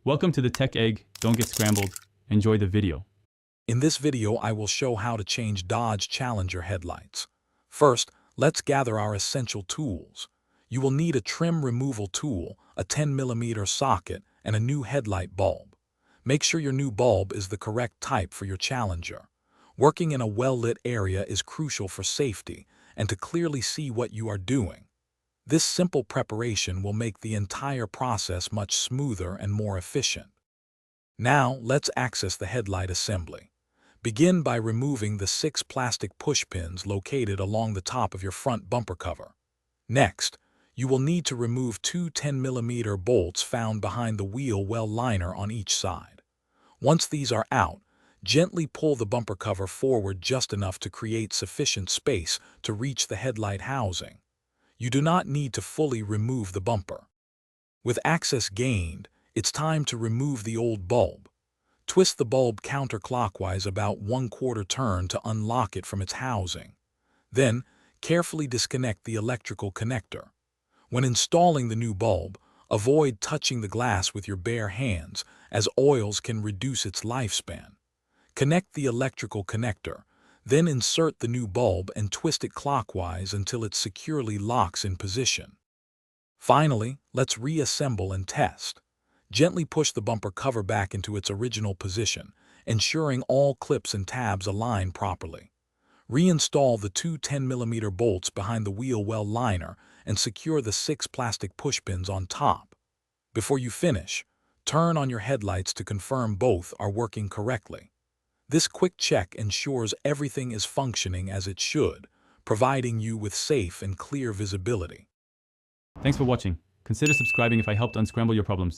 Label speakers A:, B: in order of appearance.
A: Welcome to the Tech Egg. Don't get scrambled. Enjoy the video.
B: In this video, I will show how to change Dodge Challenger headlights. First, let's gather our essential tools. You will need a trim removal tool, a 10mm socket, and a new headlight bulb. Make sure your new bulb is the correct type for your Challenger. Working in a well-lit area is crucial for safety and to clearly see what you are doing. This simple preparation will make the entire process much smoother and more efficient. Now, let's access the headlight assembly. Begin by removing the 6 plastic push pins located along the top of your front bumper cover. Next, you will need to remove 2 10mm bolts found behind the wheel well liner on each side. Once these are out, gently pull the bumper cover forward just enough to create sufficient space to reach the headlight housing. You do not need to fully remove the bumper. With access gained, it's time to remove the old bulb. Twist the bulb counterclockwise about 1/4 turn to unlock it from its housing. Then, carefully disconnect the electrical connector. When installing the new bulb, avoid touching the glass with your bare hands, as oils can reduce its lifespan. Connect the electrical connector, then insert the new bulb and twist it clockwise until it securely locks in position. Finally, let's reassemble and test. Gently push the bumper cover back into its original position, ensuring all clips and tabs align properly. Reinstall the 2 10mm bolts behind the wheel well liner and secure the 6 plastic pushpins on top. Before you finish, turn on your headlights to confirm both are working correctly. This quick check ensures everything is functioning as it should, providing you with safe and clear visibility.
A: Thanks for watching. Consider subscribing if I helped unscramble your problems.